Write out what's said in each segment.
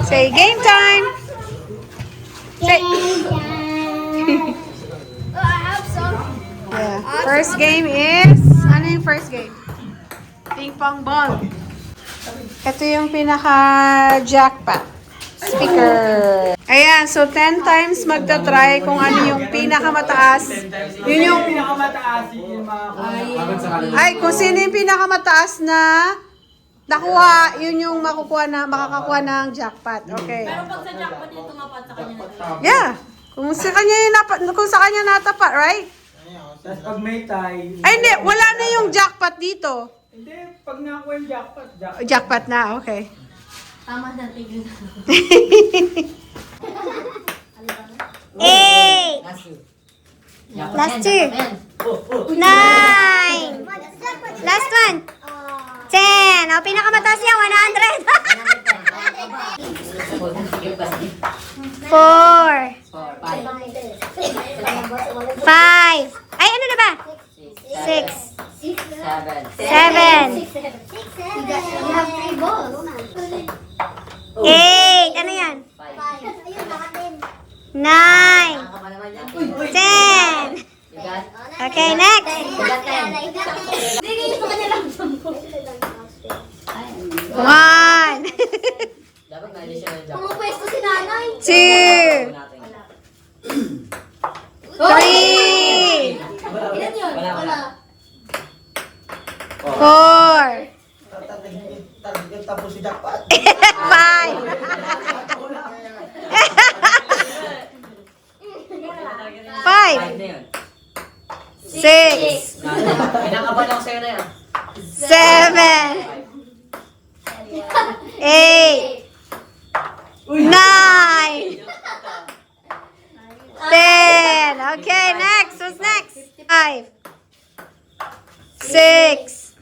Say game time! Say. Yeah. First game is... Ano yung first game? Ping pong ball. Ito yung pinaka-jackpot. Speaker. Ayan, so 10 times magta-try kung ano yung pinakamataas. Yun yung... Ay, kung sino yung pinakamataas na nakuha, yun yung makakakuha ng jackpot. Okay. Pero pag sa jackpot yung tumapat sa kanya na. Yeah. Kung sa kanya natapat, right? Tapos pag may tie... Ay, hindi. Wala na yung jackpot dito. Hindi, pag nakuha yung jackpot. Jackpot na, okay. Tama na, tigil na. 8. Last two. 9. Last one. 10. O, pinakamataas yan, 100. 4. 5. Ay, ano na ba? 6. 7. 8. Ano yan? 9. 10. Okay, next. 1. Pumupwesto si nanay. 2. 3. Ilan yun? Wala. 4. Tapos si jackpot. 5. 6. Pinakaban ako sa'yo na yan. 7. 8. 9. 10. Okay, next. Who's next? 5. 6.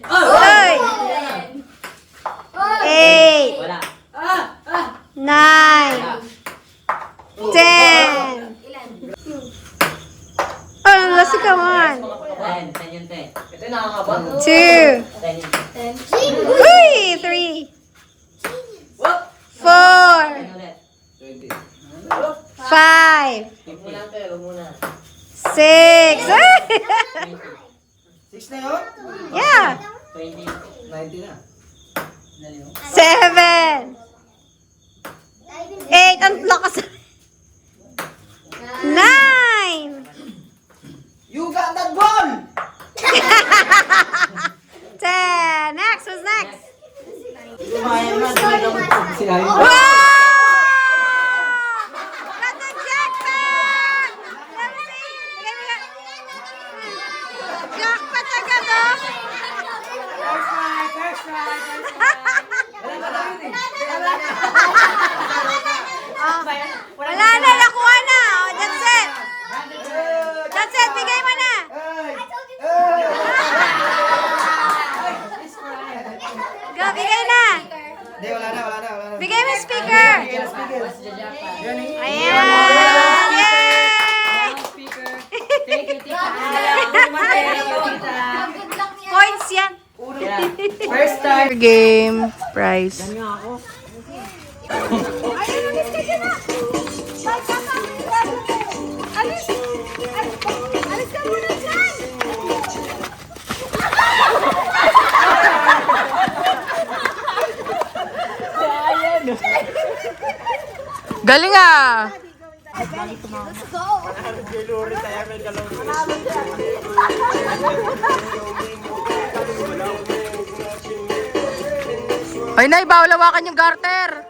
Oy! 8. Wala. 9. 10. Oh, nalasi ka man. 10. 10 yun, 10. Ito yung nakakaban. 2. 10 yun. Uy! 3. Whoop! 4. 10 ulit. 5. Huwag mo lang kayo, huwag muna. 6. 6 na yun? Yeah. 20. 90 na. 7. 8. Ang lakas. 9. You got that ball! 10. Next. Who's next? Kumain na. Sinabi mo. Wow! That's a jackpot! Let me see. Jackpot agad, oh! Oh, wala na, nakuha na. Oh, that's it. That's it, bigay mo na. Go, bigay na. Hindi, wala na. Bigay mo speaker. Ayan. Yay! Thank you, tita. Points yan. First time. Game prize. Alis ka muna dyan. Galing ah! Ay, Nay, bawal hawakan yung garter.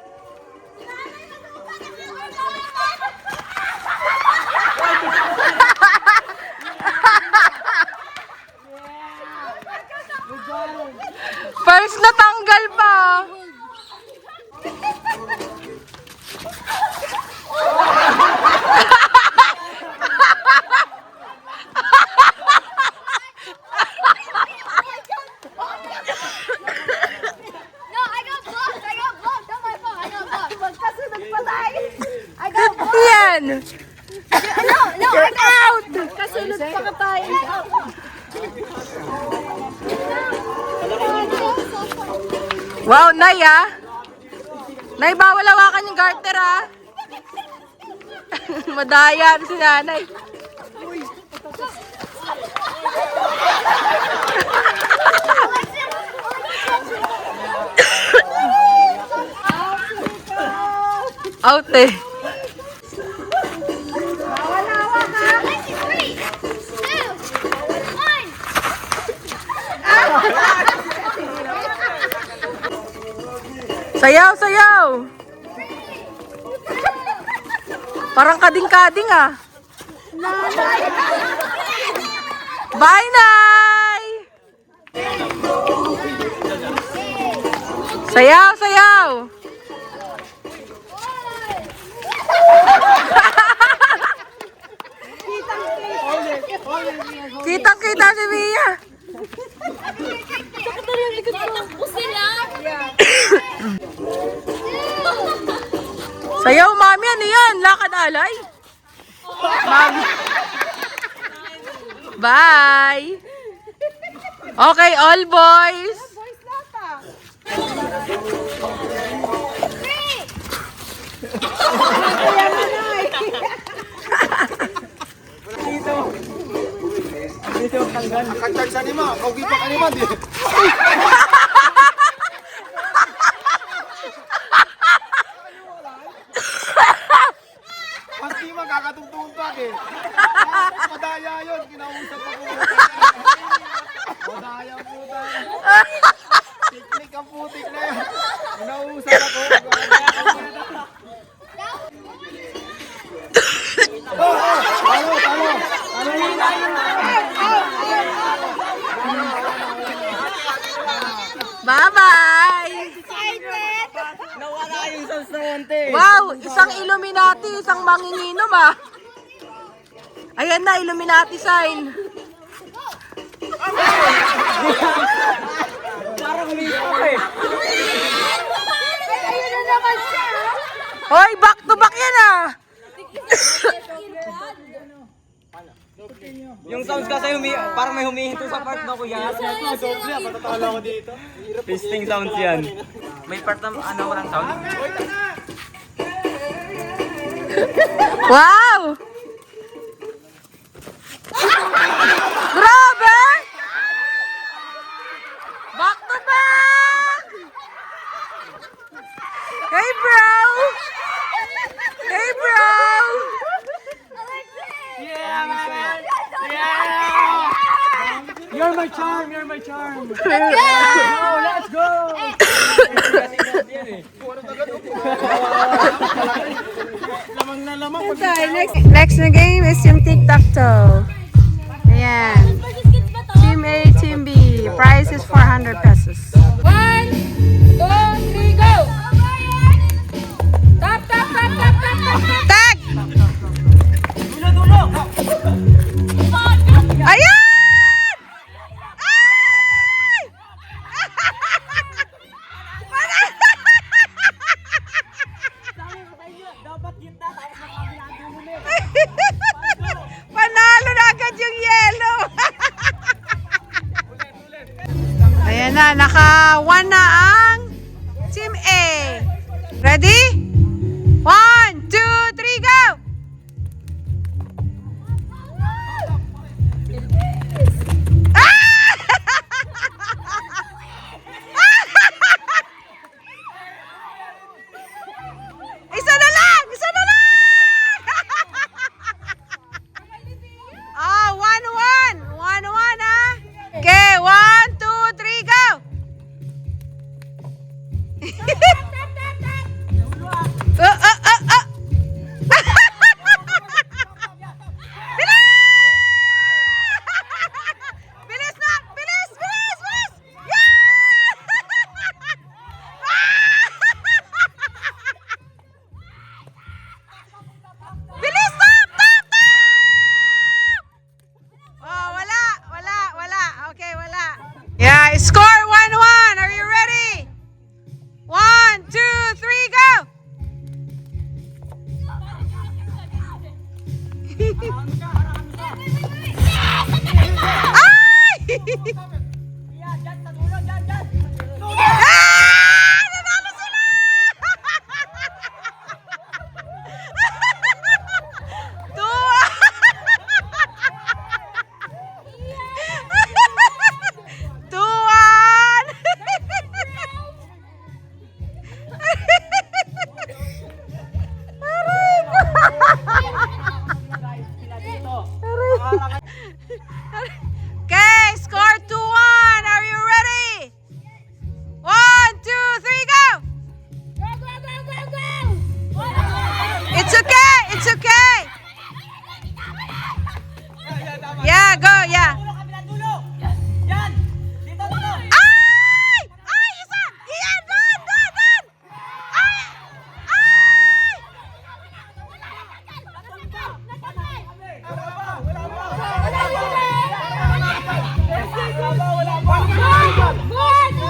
Sumunod pa ka tayo. Wow, Nay ah. Nay, bawal hawakan yung garter ah. Madaya si nanay. Out eh. Sayaw, sayaw. Parang kading-kading ah. Bye, Nay! Sayaw, sayaw. Kitang-kita si Mia. Sayaw, mami, ano yan? Lakad alay? Mami. Bye! Okay, all boys! Kacag sa anima, kaugi pa kanima, di. Pasti magkakatugtugtag eh. Madaya yun, kinausap ako. Madaya puta. Tiknik ang putik na yun. Kinausap ako. Talo. Bye-bye! Nawala yung sauce na wante. Wow! Isang Illuminati, isang manginginom ah! Ayan na, Illuminati sign! Parang umiiyak eh. Hoy, back to back yan ah! Yung sounds kasi parang may humihinto sa part na kuya. Patatalo ko dito. Fisting sounds yan. May part na walang sound. Wow! Grabe! Back to back! Hey bro! Hey bro! Yeah, man! Yeah! You're my charm! You're my charm! Let's go! Lamang na lamang. Next na game is yung tic-tac-toe. Ayan. Team A, Team B. Price is 400 pesos. 1, 2, 3, go! Tap, tap, tap, tap, tap, tap, tap! Tag! Dulo! Ayan! Dapat kita tapos nakabilang dulo na. Panalo na agad yung yellow. Ayan na, naka-1 na ang Team A. Ready? 1, 2, 3, go! Isa na lang! Isa na lang! Ah, 1-1. 1-1 ah. Okay, 1, 2, 3, go! Bilis na! Bilis! Bilis! Bilis! Yeah! Bilis! Stop! Stop! Stop! Oh, wala! Wala! Wala! Okay, wala. Yeah, score 1-1. Are you ready? 1, 2, 3, go! Ah! Nanalo sila! Tuwa! Tuwan! Aray ko! Okay, score 2-1. Are you ready? 1, 2, 3, go! It's okay. It's okay. Yeah, go. Yeah. Ay! Ay, isa! Iyan, doon! Doon! Doon! Ay! Ay!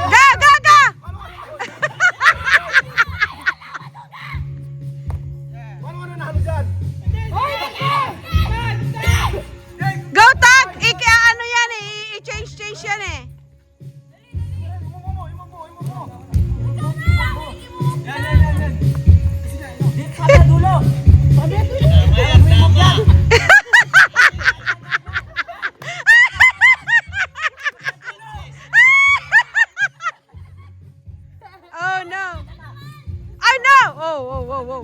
Go, go, go! Go, Tag! Ano yan eh? I-change yan eh. Oh no! Oh no! Oh, whoa, whoa, whoa.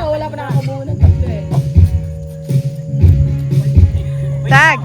Wala pa nakakabuo ng tatlo eh. Tag!